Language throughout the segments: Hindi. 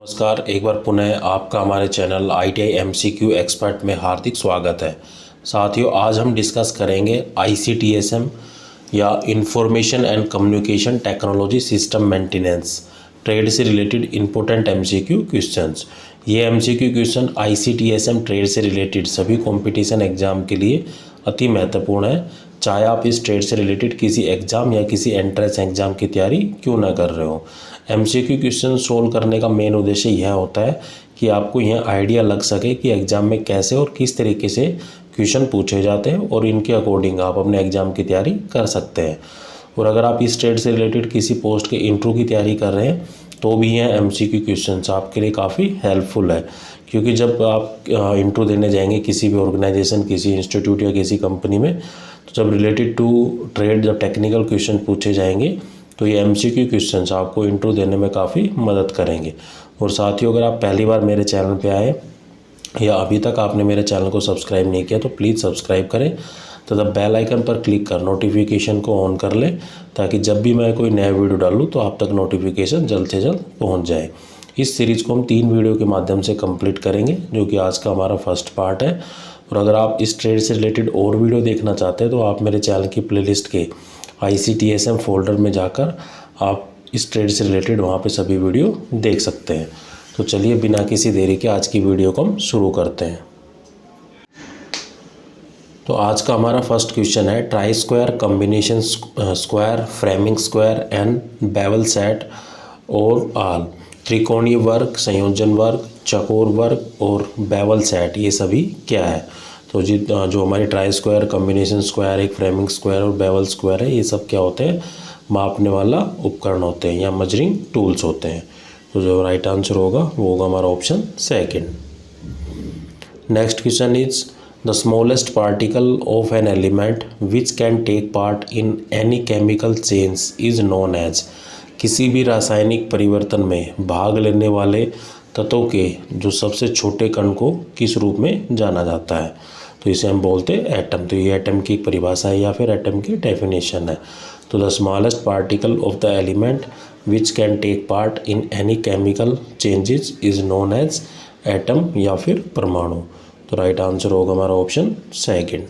नमस्कार, एक बार पुनः आपका हमारे चैनल ITI MCQ एक्सपर्ट में हार्दिक स्वागत है। साथियों, आज हम डिस्कस करेंगे ICTSM या information and communication technology system maintenance trade से रिलेटेड इंपॉर्टेंट MCQ क्वेश्चंस। ये MCQ क्वेश्चन ICTSM ट्रेड से रिलेटेड सभी कंपटीशन एग्जाम के लिए अति महत्वपूर्ण है, चाहे आप इस ट्रेड से रिलेटेड किसी एग्ज़ाम या किसी एंट्रेंस एग्ज़ाम की तैयारी क्यों ना कर रहे हो। MCQ क्वेश्चन सोल्व करने का मेन उद्देश्य यह होता है कि आपको यह आइडिया लग सके कि एग्ज़ाम में कैसे और किस तरीके से क्वेश्चन पूछे जाते हैं और इनके अकॉर्डिंग आप अपने एग्ज़ाम की तैयारी कर सकते हैं। और अगर आप इस ट्रेड से रिलेटेड किसी पोस्ट के इंटरव्यू की तैयारी कर रहे हैं तो भी यह MCQ क्वेश्चंस आपके लिए काफ़ी हेल्पफुल है, क्योंकि जब आप इंटरव्यू देने जाएंगे किसी भी ऑर्गेनाइजेशन, किसी इंस्टीट्यूट या किसी कंपनी में, तो जब रिलेटेड टू ट्रेड जब टेक्निकल क्वेश्चन पूछे जाएंगे तो ये MCQ क्वेश्चंस आपको इंटरव्यू देने में काफ़ी मदद करेंगे। और साथियों, अगर आप पहली बार मेरे चैनल पे आए या अभी तक आपने मेरे चैनल को सब्सक्राइब नहीं किया तो प्लीज़ सब्सक्राइब करें तथा बेल आइकन पर क्लिक कर नोटिफिकेशन को ऑन कर लें, ताकि जब भी मैं कोई नया वीडियो डालूँ तो आप तक नोटिफिकेशन जल्द से जल्द पहुँच जाए। इस सीरीज़ को हम 3 वीडियो के माध्यम से कंप्लीट करेंगे, जो कि आज का हमारा फर्स्ट पार्ट है। और अगर आप इस ट्रेड से रिलेटेड और वीडियो देखना चाहते हैं तो आप मेरे चैनल की प्लेलिस्ट के ICTSM फोल्डर में जाकर आप इस ट्रेड से रिलेटेड वहाँ पे सभी वीडियो देख सकते हैं। तो चलिए बिना किसी देरी के आज की वीडियो को हम शुरू करते हैं। तो आज का हमारा फर्स्ट क्वेश्चन है try square, combination square, framing square and bevel set और आल। त्रिकोणीय वर्ग, संयोजन वर्ग, चौकोर वर्ग और बेवल सेट, ये सभी क्या है? तो जो हमारी ट्राई स्क्वायर, कॉम्बिनेशन स्क्वायर, एक फ्रेमिंग स्क्वायर और बेवल स्क्वायर है, ये सब क्या होते हैं? मापने वाला उपकरण होते हैं या मेजरिंग टूल्स होते हैं। तो जो राइट आंसर होगा वो होगा हमारा option second. Next question is the smallest particle of an element which can take part in any chemical change is known as. किसी भी रासायनिक परिवर्तन में भाग लेने वाले तत्वों के जो सबसे छोटे कण को किस रूप में जाना जाता है? तो इसे हम बोलते हैं एटम। तो ये एटम की एक परिभाषा है या फिर एटम की डेफिनेशन है। तो the smallest particle of the element which can take part in any chemical changes is known as atom या फिर परमाणु। तो राइट आंसर होगा हमारा option second.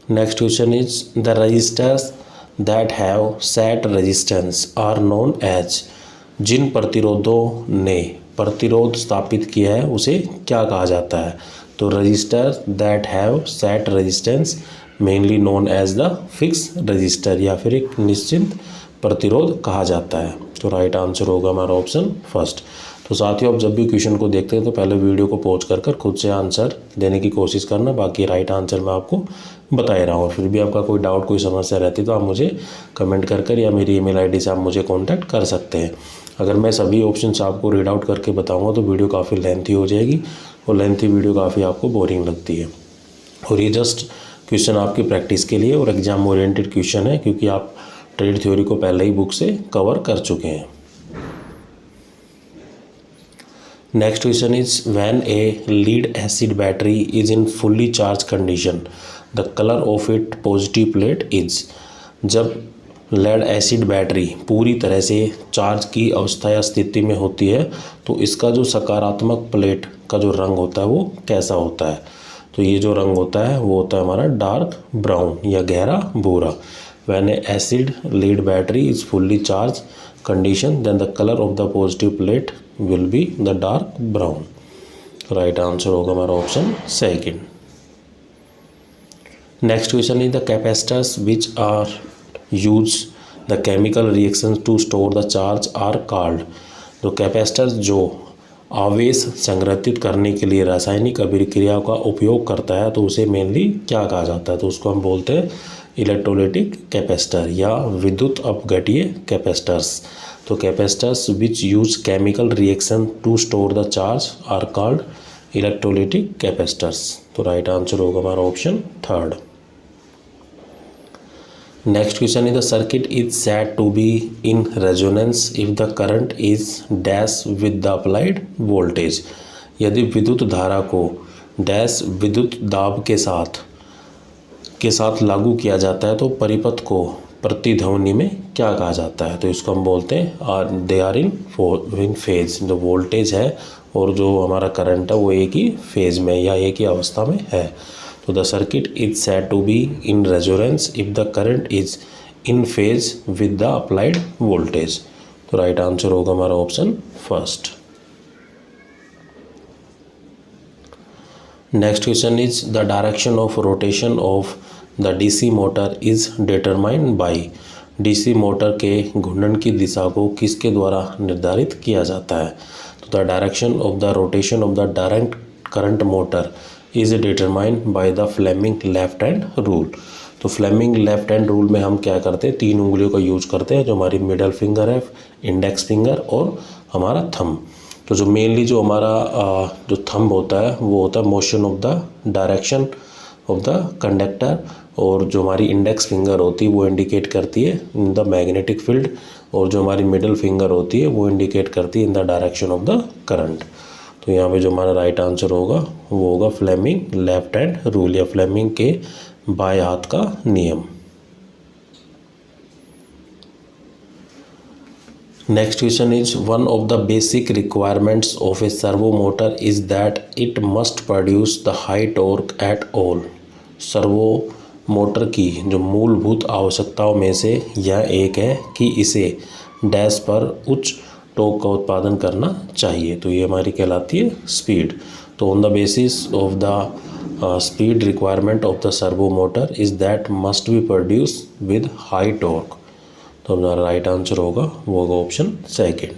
Next question is the resistors that have set resistance are known as. जिन प्रतिरोधों ने प्रतिरोध स्थापित किया है उसे क्या कहा जाता है? तो resistor that have set resistance mainly known as the fix resistor, या फिर एक निश्चित प्रतिरोध कहा जाता है। तो राइट आंसर होगा हमारा ऑप्शन फर्स्ट। तो साथियों, आप जब भी क्वेश्चन को देखते हैं तो पहले वीडियो को पॉज कर खुद से आंसर देने की कोशिश करना, बाकी राइट आंसर मैं आपको बता ही रहा हूँ। फिर भी आपका कोई डाउट, कोई समस्या रहती तो आप मुझे कमेंट कर या मेरी ईमेल आईडी से आप मुझे कांटेक्ट कर सकते हैं। अगर मैं सभी ऑप्शंस आपको रीड आउट करके बताऊँगा तो वीडियो काफ़ी लेंथी हो जाएगी और लेंथी वीडियो काफ़ी आपको बोरिंग लगती है। और ये जस्ट क्वेश्चन आपकी प्रैक्टिस के लिए और एग्जाम ओरिएंटेड क्वेश्चन है, क्योंकि आप ट्रेड थ्योरी को पहले ही बुक से कवर कर चुके हैं। Next question is when a lead acid battery is in fully charge condition the colour of it positive plate is. जब लेड एसिड बैटरी पूरी तरह से चार्ज की अवस्था या स्थिति में होती है तो इसका जो सकारात्मक प्लेट का जो रंग होता है वो कैसा होता है? तो ये जो रंग होता है वो होता है हमारा डार्क ब्राउन या गहरा भूरा। When a acid lead battery is fully charge condition then the colour of the positive plate will be the dark brown. Right answer होगा हमारा option second. Next question is the capacitors which are use the chemical reactions to store the charge are called. तो कैपेसिटर्स जो आवेश संग्रहित करने के लिए रासायनिक अभिक्रियाओं का उपयोग करता है तो उसे मेनली क्या कहा जाता है? तो उसको हम बोलते हैं इलेक्ट्रोलाइटिक कैपेसिटर या विद्युत अपघटीय कैपेसिटर्स। तो capacitors which use chemical reaction to store the charge are called electrolytic capacitors. तो राइट आंसर होगा हमारा option third. Next question is the circuit is said to be in resonance if the current is dash with the applied voltage. यदि विद्युत धारा को डैश विद्युत दाब के साथ लागू किया जाता है तो परिपथ को प्रतिध्वनि में क्या कहा जाता है? तो इसको हम बोलते हैं दे आर इन फेज। जो वोल्टेज है और जो हमारा करंट है वो एक ही फेज में या एक ही अवस्था में है। तो the circuit is said to be in resonance if the current is in phase with the applied voltage. तो राइट आंसर होगा हमारा option first. Next question is the direction of rotation of the DC motor is determined by. DC motor के घूर्णन की दिशा को किसके द्वारा निर्धारित किया जाता है? तो the direction of the rotation of the direct current motor is determined by the Fleming left hand rule. तो फ्लेमिंग लेफ्ट हैंड रूल में हम क्या करते हैं? 3 उंगलियों का यूज करते हैं, जो हमारी मिडल फिंगर है, इंडेक्स फिंगर और हमारा थंब। तो जो मेनली जो हमारा जो थंब होता है वो होता है motion of the direction of the conductor, और जो हमारी इंडेक्स फिंगर होती है वो इंडिकेट करती है इन द मैग्नेटिक फील्ड, और जो हमारी मिडल फिंगर होती है वो इंडिकेट करती है in the direction of the current. तो यहाँ पे जो हमारा राइट आंसर होगा वो होगा फ्लेमिंग लेफ्ट हैंड रूल या फ्लेमिंग के बाएं हाथ का नियम। Next question is one of the basic requirements of A servo motor is that it must produce the high torque at all. Servo motor की जो मूलभूत आवश्यकताओं में से यह एक है कि इसे डैश पर उच्च टॉर्क का उत्पादन करना चाहिए। तो ये हमारी कहलाती है स्पीड। तो on the basis of the speed requirement of the servo motor is that must be produce with high torque. तो हमारा राइट आंसर होगा वो होगा option second.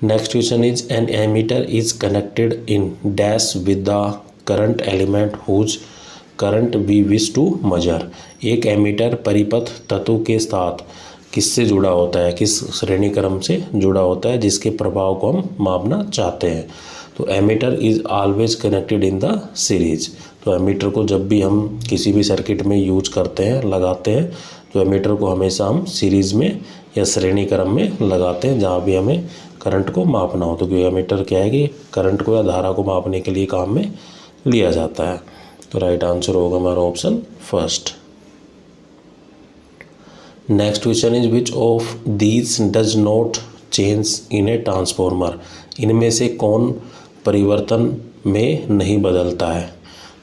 Next question is an ammeter is connected in dash with the current element whose current we wish to measure. एक एमीटर परिपथ तत्व के साथ किससे जुड़ा होता है, किस श्रेणी क्रम से जुड़ा होता है जिसके प्रभाव को हम मापना चाहते हैं? तो ammeter is always connected in the series. तो एमीटर को जब भी हम किसी भी सर्किट में यूज करते हैं, लगाते हैं, तो एमीटर को हमेशा हम सीरीज में या श्रेणी क्रम में लगाते हैं जहाँ भी हमें करंट को मापना हो। तो क्योंकि एमीटर क्या है कि करंट को या धारा को मापने के लिए काम में लिया जाता है। तो राइट आंसर होगा हमारा option first. Next question is which of these does not change in A transformer. इनमें से कौन परिवर्तन में नहीं बदलता है?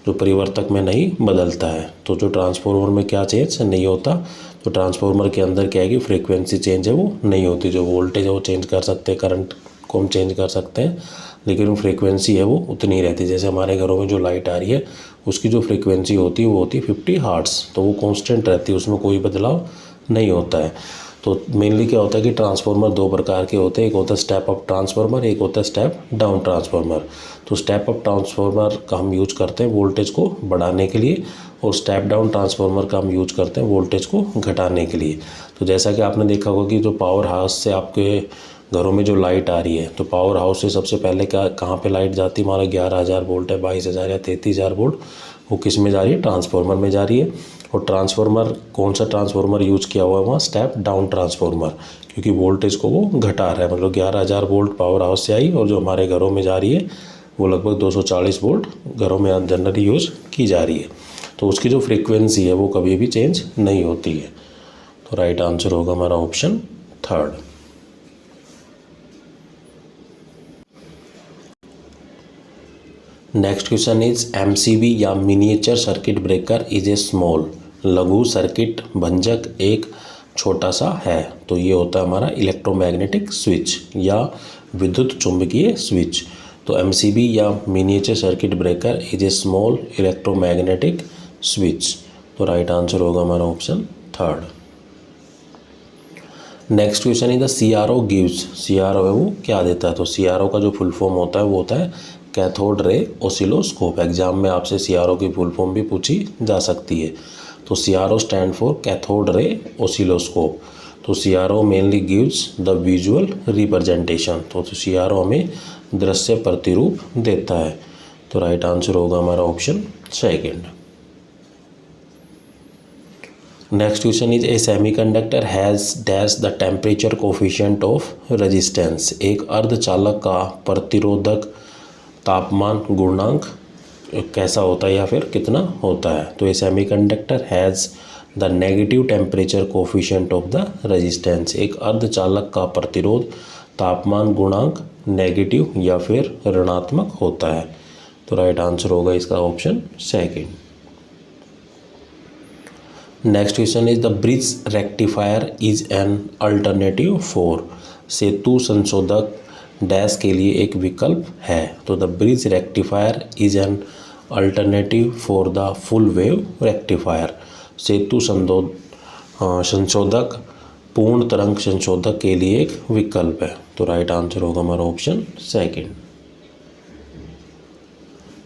जो परिवर्तक में नहीं बदलता है। तो जो ट्रांसफॉर्मर में क्या चेंज नहीं होता? तो ट्रांसफॉर्मर के अंदर क्या है कि फ्रीक्वेंसी चेंज है वो नहीं होती। जो वोल्टेज है वो चेंज कर सकते हैं, करंट को हम चेंज कर सकते हैं, लेकिन फ्रीक्वेंसी है वो उतनी ही रहती है। जैसे हमारे घरों में जो लाइट आ रही है उसकी जो फ्रीक्वेंसी होती है वो होती है 50 हर्ट्ज। तो वो कांस्टेंट रहती है, उसमें कोई बदलाव नहीं होता है। तो मेनली क्या होता है कि ट्रांसफार्मर 2 प्रकार के होते हैं, एक होता है स्टेप अप ट्रांसफार्मर, एक होता है स्टेप डाउन ट्रांसफार्मर। तो स्टेप अप ट्रांसफार्मर का हम यूज करते हैं वोल्टेज को बढ़ाने के लिए, और स्टेप डाउन ट्रांसफार्मर का हम यूज करते हैं वोल्टेज को घटाने के लिए। तो जैसा कि आपने देखा होगा कि जो पावर हाउस से आपके घरों में जो लाइट आ रही है, तो पावर हाउस से सबसे पहले क्या कहाँ पे लाइट जाती है? हमारा 11,000 वोल्ट है, 22,000 या 33,000 वोल्ट, वो किस में जा रही है? ट्रांसफार्मर में जा रही है। और ट्रांसफार्मर कौन सा ट्रांसफार्मर यूज किया हुआ है वहाँ? स्टेप डाउन ट्रांसफार्मर, क्योंकि वोल्टेज को वो घटा रहा है। मतलब 11,000 वोल्ट पावर हाउस से आई और जो हमारे घरों में जा रही है वो लगभग 240 वोल्ट घरों में जनरली यूज की जा रही है। तो उसकी जो फ्रीक्वेंसी है वो कभी भी चेंज नहीं होती है। तो राइट आंसर होगा हमारा option third. Next question is MCB या miniature circuit breaker is a small. लघु सर्किट भंजक एक छोटा सा है। तो ये होता है हमारा इलेक्ट्रोमैग्नेटिक स्विच या विद्युत चुंबकीय स्विच। तो एमसीबी या miniature circuit breaker is a small electromagnetic switch. तो राइट आंसर होगा हमारा option third. Next question is the CRO gives. CRO है वो क्या देता है? तो सीआरओ का जो फुल फॉर्म होता है वो होता है कैथोड रे ऑसिलोस्कोप। एग्जाम में आपसे सीआरओ की फुल फॉर्म भी पूछी जा सकती है। तो CRO stand for cathode ray oscilloscope. तो CRO mainly gives the visual representation. तो सीआरओ हमें दृश्य प्रतिरूप देता है। तो राइट आंसर होगा हमारा option second. Next question is A semiconductor has dash the temperature coefficient of resistance. एक अर्धचालक का प्रतिरोधक तापमान गुणांक कैसा होता है या फिर कितना होता है? तो ये semiconductor has the negative temperature coefficient of the resistance. एक अर्धचालक का प्रतिरोध तापमान गुणांक नेगेटिव या फिर ऋणात्मक होता है। तो राइट आंसर होगा इसका option second. Next question is the bridge rectifier is an alternative for. सेतु संशोधक डैश के लिए एक विकल्प है। तो the bridge rectifier is an alternative for the full wave rectifier. सेतु संशोधक पूर्ण तरंग संशोधक के लिए एक विकल्प है। तो राइट आंसर होगा हमारा option second.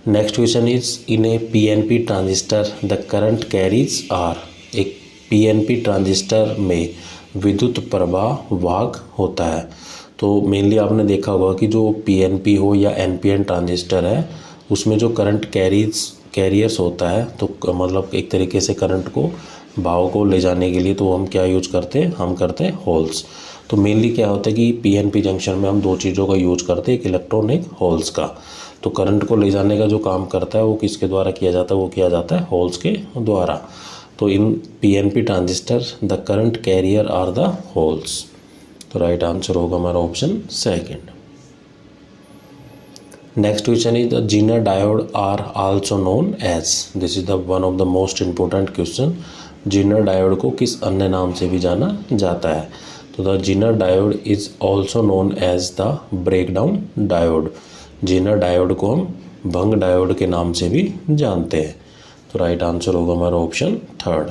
Next question is in a PNP transistor the current carries are. एक पीएनपी ट्रांजिस्टर में विद्युत प्रवाह वाहक होता है। तो मेनली आपने देखा होगा कि जो पीएनपी हो या एनपीएन ट्रांजिस्टर है उसमें जो करंट कैरियर्स होता है, तो मतलब एक तरीके से करंट को भाव को ले जाने के लिए तो हम क्या यूज करते हैं, हम करते हैं होल्स। तो मेनली क्या होता है कि पीएनपी जंक्शन में हम दो चीज़ों का यूज करते हैं, एक इलेक्ट्रॉन एक होल्स का। तो करंट को ले जाने का जो काम करता है वो किसके द्वारा किया जाता है, वो किया जाता है होल्स के द्वारा। तो in PNP transistor the current carrier are the holes. तो राइट आंसर होगा हमारा option second. Next question is the Zener diode are also known as. This is the one of the most important question. Zener diode को किस अन्य नाम से भी जाना जाता है। तो the Zener diode is also known as the breakdown diode. Zener diode को हम भंग डायोड के नाम से भी जानते हैं। तो राइट आंसर होगा हमारा option third.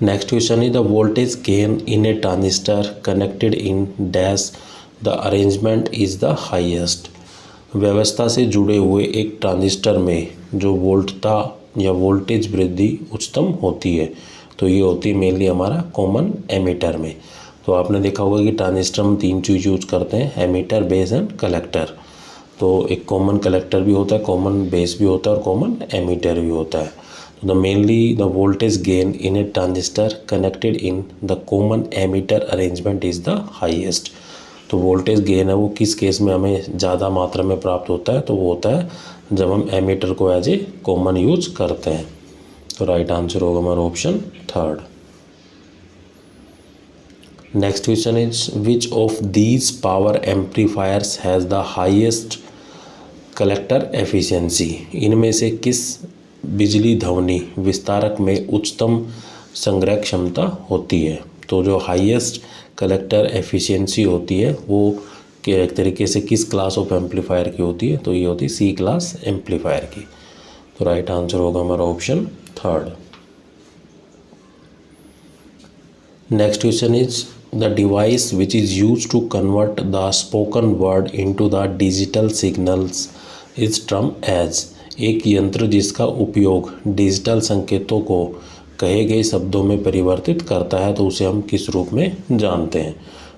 Next question is the voltage gain in A transistor connected in dash the arrangement is the highest. व्यवस्था से जुड़े हुए एक ट्रांजिस्टर में जो वोल्टता या वोल्टेज वृद्धि उच्चतम होती है, तो ये होती है मेनली हमारा कॉमन एमीटर में। तो आपने देखा होगा कि ट्रांजिस्टर में तीन चीज़ यूज करते हैं, एमीटर, बेस एंड कलेक्टर। तो एक कॉमन कलेक्टर भी होता है, कॉमन बेस भी होता है और कॉमन एमीटर भी होता है। तो the mainly the voltage gain in A transistor connected in the common ammeter arrangement is the highest. तो वोल्टेज गेन है वो किस केस में हमें ज़्यादा मात्रा में प्राप्त होता है, तो वो होता है जब हम एमीटर को एज ए कॉमन यूज करते हैं। तो राइट आंसर होगा हमारा option third. Next question is which of these power amplifiers has the highest collector efficiency. इनमें से किस बिजली ध्वनि विस्तारक में उच्चतम संग्रह क्षमता होती है। तो जो हाईएस्ट कलेक्टर एफिशिएंसी होती है वो एक तरीके से किस क्लास ऑफ एम्पलीफायर की होती है, तो ये होती है सी क्लास एम्पलीफायर की। तो राइट आंसर होगा हमारा option third. Next question is the device which is use to convert the spoken word into the digital signals is term as. एक यंत्र जिसका उपयोग डिजिटल संकेतों को कहे गए शब्दों में परिवर्तित करता है, तो उसे हम किस रूप में जानते हैं,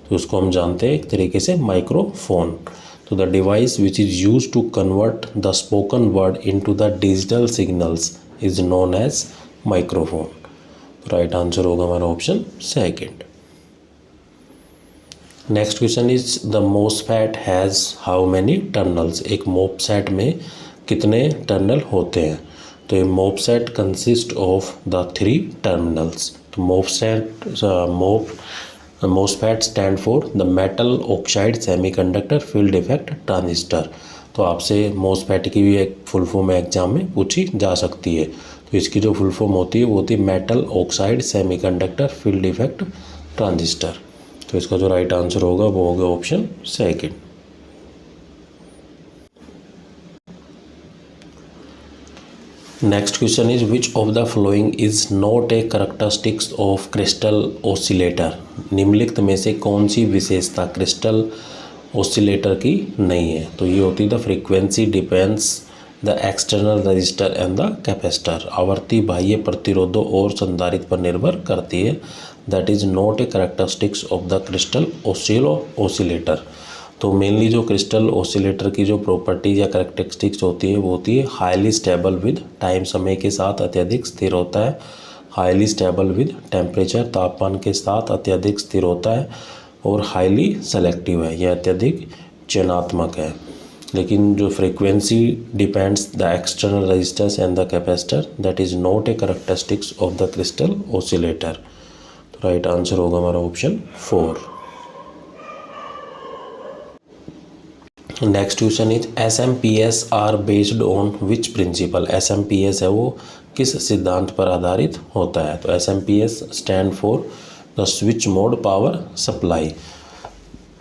तो उसको हम जानते हैं एक तरीके से माइक्रोफोन। तो the device which is use to convert the spoken word into the digital signals is known as microphone. Right answer होगा हमारा option second. Next question is the MOSFET has how many terminals. एक मोसफेट में कितने टर्नल होते हैं। तो ये MOSFET consist of the 3 terminals. तो MOSFET stand for the metal oxide semiconductor field effect transistor. तो आपसे मोसफेट की भी एक फुल फॉर्म एग्जाम में पूछी जा सकती है। तो इसकी जो फुल फॉर्म होती है वो होती है metal oxide semiconductor field effect transistor. तो इसका जो राइट आंसर होगा वो होगा option second. Next question is which of the following is not a characteristics of crystal oscillator. निम्नलिखित में से कौन सी विशेषता क्रिस्टल ऑसिलेटर की नहीं है। तो ये होती है the frequency depends the external register and the capacitor. आवर्ती बाह्य प्रतिरोधों और संधारित्र पर निर्भर करती है। That is not a characteristics of the crystal oscillator. तो मेनली जो क्रिस्टल ऑसिलेटर की जो प्रॉपर्टीज या कैरेक्टरिस्टिक्स होती है वो होती है हाईली स्टेबल विद टाइम, समय के साथ अत्यधिक स्थिर होता है। हाईली स्टेबल विद टेम्परेचर, तापमान के साथ अत्यधिक स्थिर होता है। और हाईली सेलेक्टिव है, यह अत्यधिक चयनात्मक है। लेकिन जो frequency depends the external resistance and the capacitor, that is not a characteristics of the crystal oscillator. तो राइट आंसर होगा हमारा option 4। Next question is SMPS are based on which principle. SMPS है वो किस सिद्धांत पर आधारित होता है। तो SMPS stand for the switch mode power supply.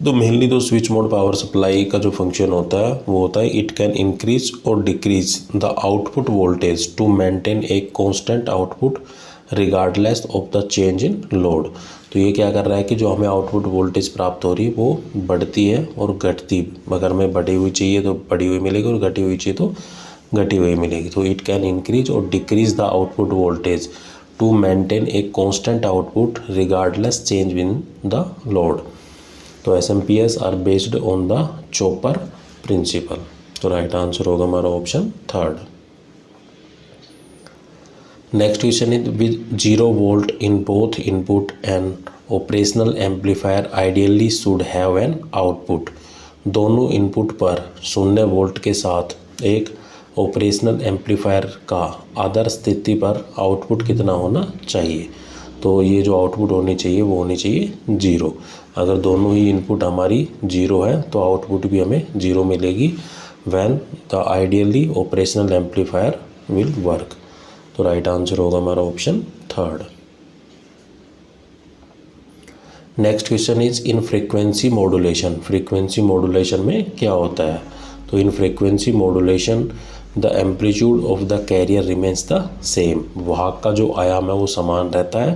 तो मेनली तो स्विच मोड पावर सप्लाई का जो फंक्शन होता है वो होता है इट कैन इंक्रीज और decrease the output voltage to maintain a constant output regardless of the change in load. तो ये क्या कर रहा है कि जो हमें आउटपुट वोल्टेज प्राप्त हो रही है वो बढ़ती है और घटती, अगर हमें बढ़ी हुई चाहिए तो बढ़ी हुई मिलेगी और घटी हुई चाहिए तो घटी हुई मिलेगी। तो इट कैन इंक्रीज और decrease the output voltage to maintain a constant output regardless change in the load. तो SMPS are based on the chopper principle. तो राइट आंसर होगा हमारा option 3। Next question is with 0 volt in both input and operational amplifier ideally should have an output. दोनों इनपुट पर 0 वोल्ट के साथ एक ऑपरेशनल एम्पलीफायर का आदर्श स्थिति पर आउटपुट कितना होना चाहिए। तो ये जो आउटपुट होनी चाहिए वो होनी चाहिए 0। अगर दोनों ही इनपुट हमारी 0 है तो आउटपुट भी हमें 0 मिलेगी when the ideally operational amplifier will work. तो राइट आंसर होगा हमारा option 3। Next question is in frequency modulation. Frequency modulation में क्या होता है। तो in frequency modulation the amplitude of the carrier remains the same. वाहक का जो आयाम है वो समान रहता है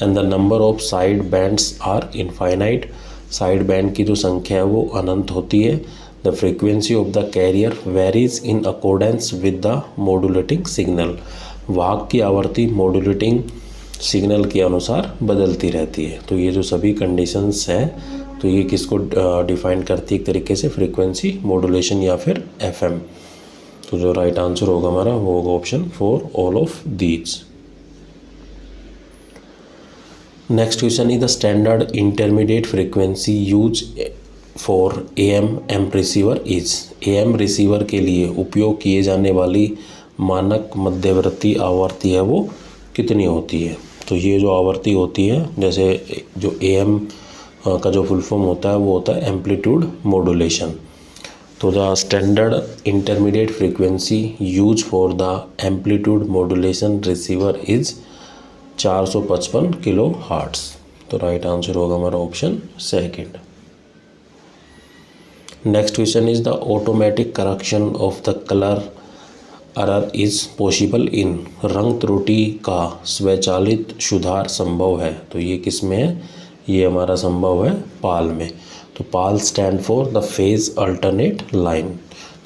and the number of side bands are infinite. Side band की जो संख्या है वो अनंत होती है। The frequency of the carrier varies in accordance with the modulating signal. वाहक की आवृत्ति मॉड्यूलेटिंग सिग्नल के अनुसार बदलती रहती है। तो ये जो सभी कंडीशंस हैं तो ये किसको डिफाइन करती है एक तरीके से, फ्रीक्वेंसी मॉड्यूलेशन या फिर FM। तो जो राइट आंसर होगा हमारा वो होगा option 4 all of these. Next question is the standard intermediate frequency use for AM receiver is. AM receiver के लिए उपयोग किए जाने वाली मानक मध्यवर्ती आवृत्ति है वो कितनी होती है। तो ये जो आवृत्ति होती है, जैसे जो AM का जो फुल फॉर्म होता है वो होता है एम्पलीट्यूड मॉड्यूलेशन। तो the standard intermediate frequency use for the amplitude modulation receiver is 455 kilo hertz. तो राइट आंसर होगा हमारा option 2। Next question is the automatic correction of the colour error is possible इन। रंग त्रुटि का स्वचालित सुधार संभव है। तो ये किस में है, ये हमारा संभव है पाल में। तो PAL stand for the phase alternate line.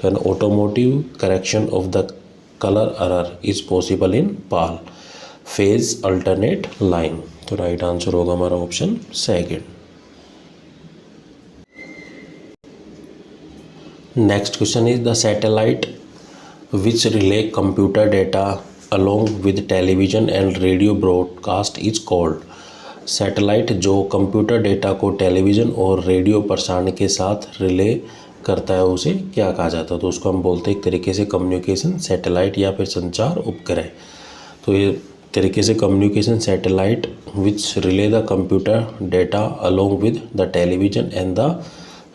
तो an automotive correction of the colour error is possible in PAL phase alternate line. तो राइट आंसर होगा हमारा option 2। Next question is the satellite which relay computer data along with television and radio broadcast is called। Satellite जो कंप्यूटर डेटा को टेलीविज़न और रेडियो प्रसारण के साथ रिले करता है उसे क्या कहा जाता है। तो उसको हम बोलते हैं एक तरीके से कम्युनिकेशन सैटेलाइट या फिर संचार उपग्रह। तो ये तरीके से communication satellite which relay the computer data along with the television and the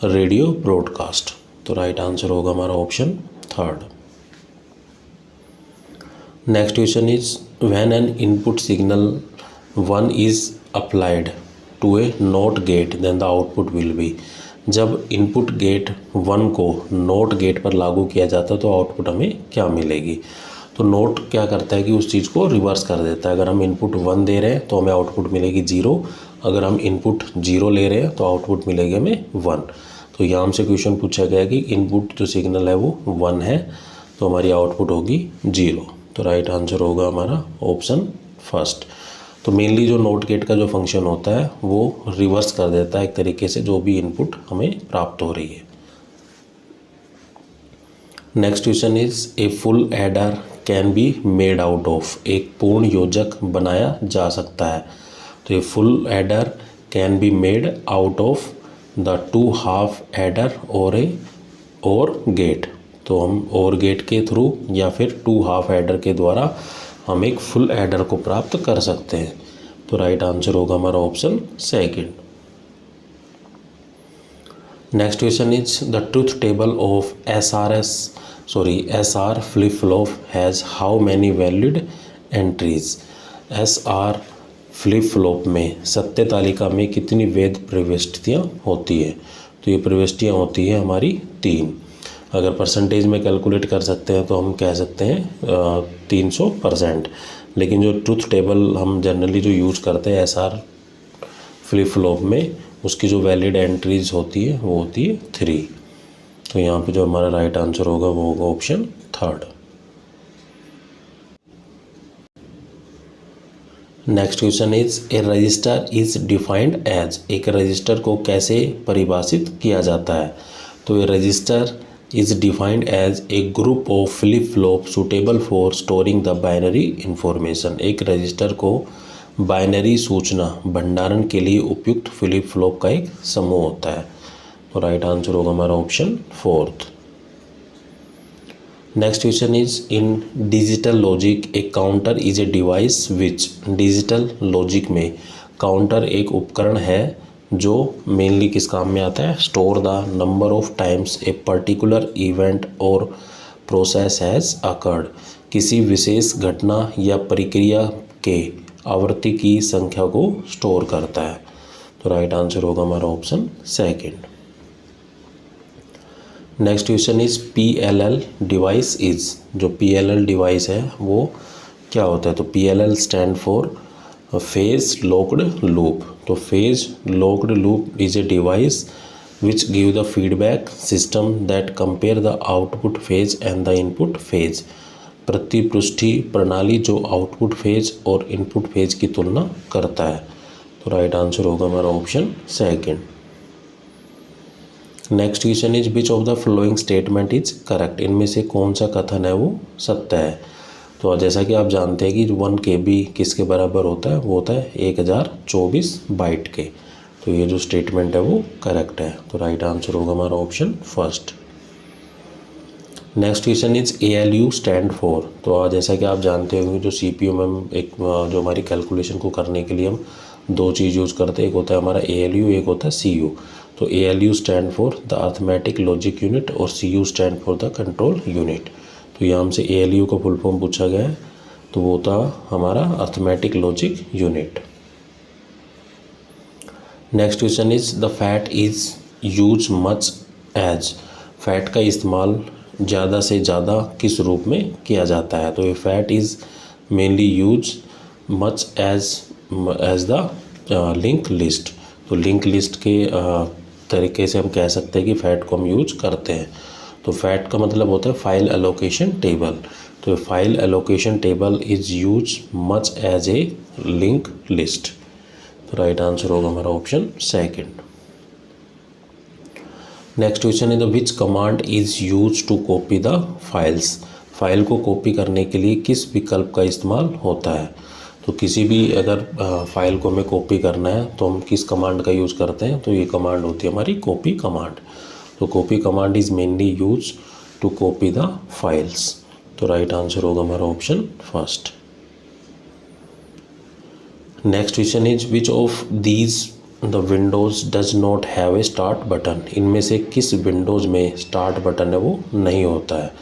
radio broadcast. तो राइट आंसर होगा हमारा option 3। Next question is when an input signal 1 is applied to a not gate then the output will be. जब इनपुट गेट 1 को नॉट गेट पर लागू किया जाता है तो आउटपुट हमें क्या मिलेगी। तो नोट क्या करता है कि उस चीज़ को रिवर्स कर देता है। अगर हम इनपुट 1 दे रहे हैं तो हमें आउटपुट मिलेगी 0। अगर हम इनपुट 0 ले रहे हैं तो आउटपुट मिलेगी हमें 1। तो यहाँ हमसे क्वेश्चन पूछा गया कि इनपुट जो सिग्नल है वो 1 है तो हमारी आउटपुट होगी 0। तो राइट आंसर होगा हमारा ऑप्शन 1। तो मेनली जो नोट गेट का जो फंक्शन होता है वो रिवर्स कर देता है एक तरीके से जो भी इनपुट हमें प्राप्त हो रही है। Next question is a full adder can be made out of. एक पूर्ण योजक बनाया जा सकता है। तो ये full adder can be made out of the 2 half adder और ए और गेट, तो हम और गेट के थ्रू या फिर 2 हाफ एडर के द्वारा हम एक फुल एडर को प्राप्त कर सकते हैं। तो राइट आंसर होगा हमारा option second. Next question is the truth table of SR flip flop has how many valid entries. SR flip flop में सत्य तालिका में कितनी वैध प्रविष्टियाँ होती है? तो ये प्रविष्टियाँ होती है हमारी 3। अगर परसेंटेज में कैलकुलेट कर सकते हैं तो हम कह सकते हैं 300%, लेकिन जो ट्रूथ टेबल हम जनरली जो यूज़ करते हैं SR फ्लिप फ्लॉप में, उसकी जो वैलिड एंट्रीज होती है वो होती है 3। तो यहाँ पे जो हमारा राइट आंसर होगा वो होगा option third. Next question is a register is defined as. एक रजिस्टर को कैसे परिभाषित किया जाता है? तो a register is defined as a group of flip flop suitable for storing the binary information. एक रजिस्टर को बाइनरी सूचना भंडारण के लिए उपयुक्त फ्लिप फ्लॉप का एक समूह होता है। तो राइट आंसर होगा हमारा option fourth. Next question is in digital logic A counter is a device which. Digital logic में काउंटर एक उपकरण है जो मेनली किस काम में आता है? Store the number of times a particular event और प्रोसेस हैज़ अकर्ड। किसी विशेष घटना या प्रक्रिया के आवृत्ति की संख्या को स्टोर करता है। तो राइट आंसर होगा हमारा option second. Next question is PLL device is. जो PLL डिवाइस है वो क्या होता है? तो PLL stand for phase locked loop. तो phase locked loop is a device which give the feedback system that compare the output phase and the input phase. प्रतिपृष्ठि प्रणाली जो आउटपुट फेज और इनपुट फेज की तुलना करता है। तो राइट आंसर होगा हमारा option second. Next question is which of the following statement is correct. इनमें से कौन सा कथन है वो सत्य है? तो जैसा कि आप जानते हैं कि 1 KB किसके बराबर होता है? वो होता है 1024 बाइट के। तो ये जो स्टेटमेंट है वो करेक्ट है। तो राइट आंसर होगा हमारा option first. Next question is ALU stand for. तो जैसा कि आप जानते होंगे जो CPU में हम एक जो हमारी कैलकुलेशन को करने के लिए हम 2 चीज़ यूज़ करते हैं, एक होता है हमारा ALU, एक होता है CU। तो ALU stand for the arithmetic logic unit और CU stand for the control unit. तो यहाँ हमसे ALU का फुल फॉर्म पूछा गया है, तो वो था हमारा arithmetic logic unit. Next question is the FAT is use much as. FAT का इस्तेमाल ज़्यादा से ज़्यादा किस रूप में किया जाता है? तो ये FAT is mainly use much as the link list. तो लिंक लिस्ट के तरीके से हम कह सकते हैं कि फ़ैट को हम यूज करते हैं। तो फैट का मतलब होता है फाइल एलोकेशन टेबल। तो file allocation table is use much as a link list. तो राइट आंसर होगा हमारा ऑप्शन सेकंड। नेक्स्ट क्वेश्चन है the which command is use to copy the files. File को कॉपी करने के लिए किस विकल्प का इस्तेमाल होता है? तो किसी भी अगर फाइल को हमें कॉपी करना है तो हम किस कमांड का यूज़ करते हैं? तो ये कमांड होती है हमारी कॉपी कमांड। तो copy command is mainly use to copy the files. तो राइट आंसर होगा हमारा option first. Next question is which of these the Windows does not have a start button. इनमें से किस विंडोज़ में स्टार्ट बटन है वो नहीं होता है?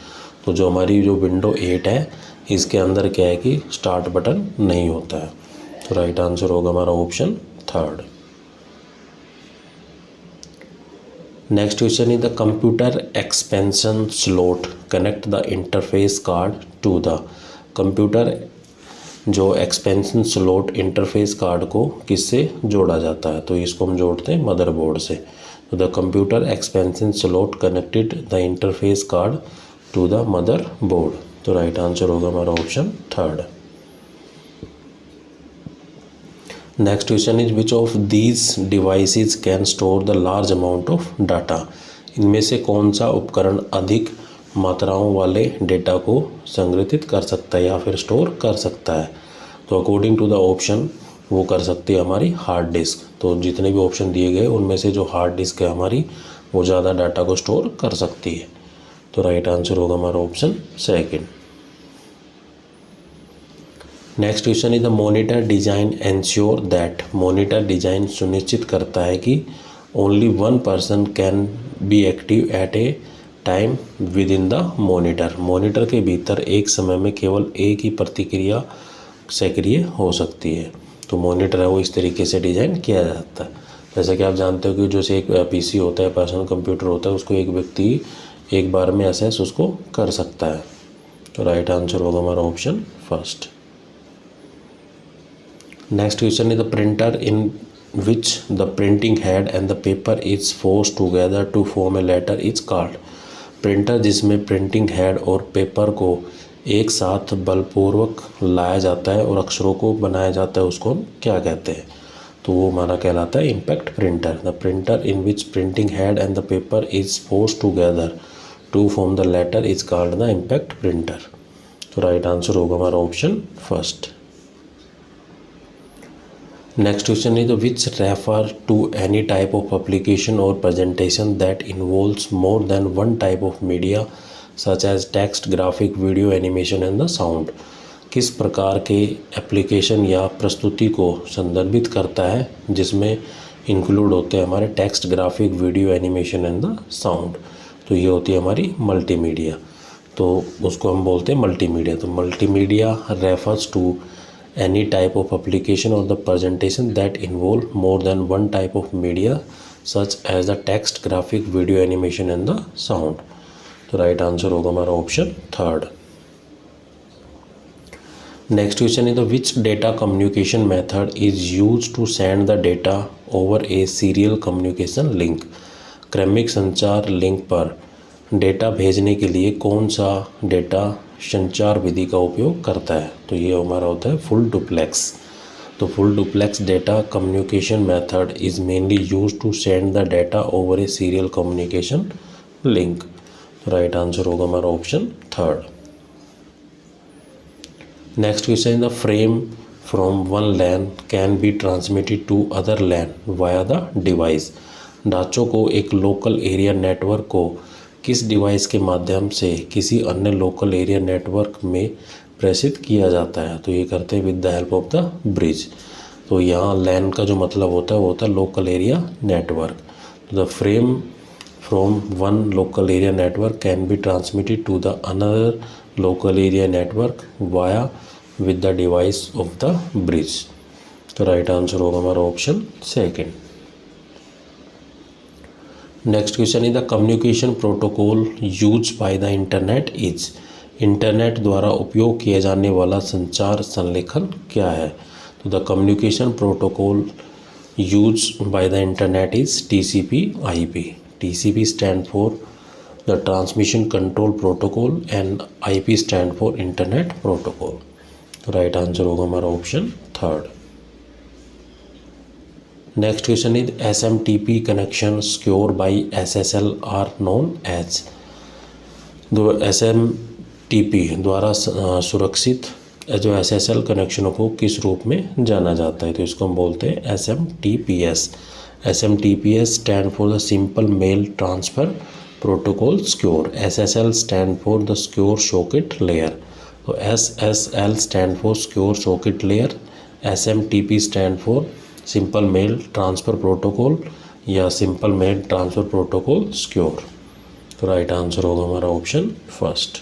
तो जो हमारी जो विंडो 8 है इसके अंदर क्या है कि स्टार्ट बटन नहीं होता है। तो राइट आंसर होगा हमारा option third. Next question is the computer expansion slot connect the interface card to the. Computer जो एक्सपेंशन स्लॉट इंटरफेस कार्ड को किससे जोड़ा जाता है? तो इसको हम जोड़ते हैं मदरबोर्ड से। तो the computer expansion slot connected the interface card to the motherboard. तो राइट आंसर होगा हमारा option third. Next question is which of these devices can store the large amount of data. इनमें से कौन सा उपकरण अधिक मात्राओं वाले डेटा को संग्रहित कर सकता है या फिर स्टोर कर सकता है? तो अकॉर्डिंग टू द ऑप्शन वो कर सकती है हमारी हार्ड डिस्क। तो जितने भी ऑप्शन दिए गए उनमें से जो हार्ड डिस्क है हमारी वो ज़्यादा डाटा को स्टोर कर सकती है। तो राइट आंसर होगा हमारा option second. Next question is the monitor design ensure that, monitor design सुनिश्चित करता है कि only one person can be active at A time with in the monitor, monitor के भीतर एक समय में केवल एक ही प्रतिक्रिया सक्रिय हो सकती है। तो मॉनिटर है वो इस तरीके से डिज़ाइन किया जाता है। जैसा कि आप जानते हो कि जो से एक पीसी होता है, पर्सनल कंप्यूटर होता है, उसको एक व्यक्ति एक बार में एक्सेस उसको कर सकता है। तो राइट आंसर होगा हमारा option first. Next question is the printer in which the printing head and the paper is force together to form a letter is called, printer जिसमें प्रिंटिंग हेड और पेपर को एक साथ बलपूर्वक लाया जाता है और अक्षरों को बनाया जाता है, उसको हम क्या कहते हैं? तो वो हमारा कहलाता है impact printer. The printer in which printing head and the paper is force together to form the letter is called the impact printer. तो राइट आंसर होगा हमारा option first. Next question is which refer to any type of application और presentation that involves more than one type of media such as text, graphic, video, animation and the sound, किस प्रकार के एप्लीकेशन या प्रस्तुति को संदर्भित करता है जिसमें इंक्लूड होते हैं हमारे text, graphic, video, animation and the sound. तो ये होती है हमारी मल्टीमीडिया, तो उसको हम बोलते हैं मल्टीमीडिया। तो multimedia refers to any type of application or the presentation that involve more than one type of media such as the text, graphic, video, animation and the sound। तो राइट आंसर होगा हमारा option third. Next question is the which data communication method is use to send the data over a serial communication link, क्रमिक संचार लिंक पर डेटा भेजने के लिए कौन सा डेटा संचार विधि का उपयोग करता है? तो ये हमारा होता है फुल डुप्लेक्स। तो full duplex data communication method is mainly use to send the data over a serial communication link. Right answer होगा हमारा option third. Next question is the frame from one LAN can be transmitted to other LAN via the device, ढांचों को एक लोकल एरिया नेटवर्क को किस डिवाइस के माध्यम से किसी अन्य लोकल एरिया नेटवर्क में प्रेषित किया जाता है? तो ये करते हैं with the help of the bridge. तो यहाँ लैन का जो मतलब होता है वो होता है local area network. The frame from one local area network can be transmitted to the another local area network via with the device of the bridge. तो राइट आंसर होगा हमारा option second. Next question is the communication protocol use by the internet is, internet द्वारा उपयोग किया जाने वाला संचार संलेखन क्या है? तो the communication protocol use by the internet is TCP/IP। TCP stand for the transmission control protocol and IP stand for internet protocol. तो राइट आंसर होगा हमारा option third. Next question is SMTP connection secure by SSL are known as, जो SMTP द्वारा सुरक्षित जो SSL कनेक्शनों को किस रूप में जाना जाता है? तो इसको हम बोलते हैं SMTPS। SMTPS stand for the simple mail transfer protocol secure, SSL stand for the secure socket layer, तो SSL stand for secure socket layer, SMTP stand for simple mail transfer protocol या simple mail transfer protocol secure. तो राइट आंसर होगा हमारा option first.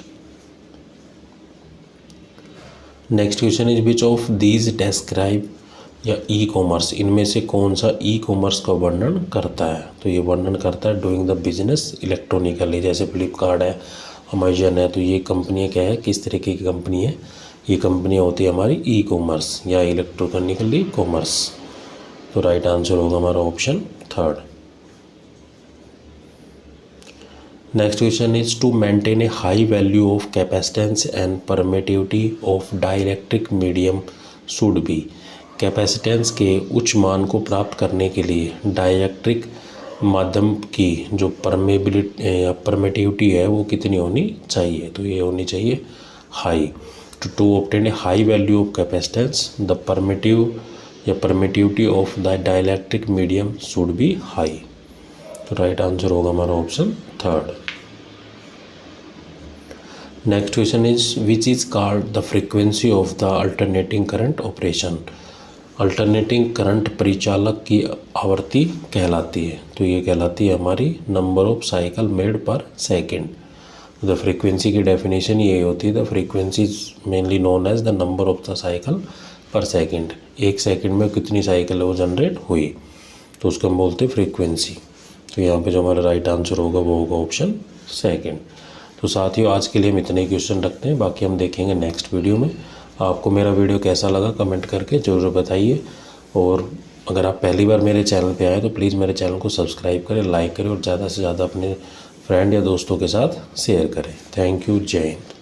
Next question is which of these describe या ई कॉमर्स, इनमें से कौन सा ई कॉमर्स का वर्णन करता है? तो ये वर्णन करता है डूइंग द बिजनेस इलेक्ट्रॉनिकली, जैसे फ्लिपकार्ट है, अमेजन है। तो ये कंपनियाँ क्या है, किस तरीके की कंपनी है? ये कंपनियाँ होती है हमारी ई कॉमर्स या इलेक्ट्रॉनिकली कॉमर्स। तो राइट आंसर होगा हमारा option third. Next question is to maintain a high value of capacitance and permittivity of dielectric medium should be, capacitance के उच्च मान को प्राप्त करने के लिए डाइलेक्ट्रिक माध्यम की जो परमेबिलिटी या परमिटिविटी है वो कितनी होनी चाहिए? तो ये होनी चाहिए high. To obtain a high value of capacitance the permittivity of the dielectric medium should be high. तो राइट आंसर होगा हमारा option third. Next question is which is called the frequency of the alternating current operation. Alternating current परिचालक की आवृत्ति कहलाती है, तो ये कहलाती है हमारी number of cycle made per second. The frequency की डेफिनेशन ये होती है the frequency is mainly known as the number of the cycle per second. एक सेकेंड में कितनी साइकिल वो जनरेट हुई, तो उसको हम बोलते हैं फ्रीक्वेंसी। तो यहाँ पे जो हमारा राइट आंसर होगा वो होगा ऑप्शन सेकेंड। तो साथियों आज के लिए हम इतने ही क्वेश्चन रखते हैं, बाकी हम देखेंगे नेक्स्ट वीडियो में। आपको मेरा वीडियो कैसा लगा कमेंट करके ज़रूर बताइए, और अगर आप पहली बार मेरे चैनल पे आए तो प्लीज़ मेरे चैनल को सब्सक्राइब करें, लाइक करें और ज़्यादा से ज़्यादा अपने फ्रेंड या दोस्तों के साथ शेयर करें। थैंक यू, जय हिंद।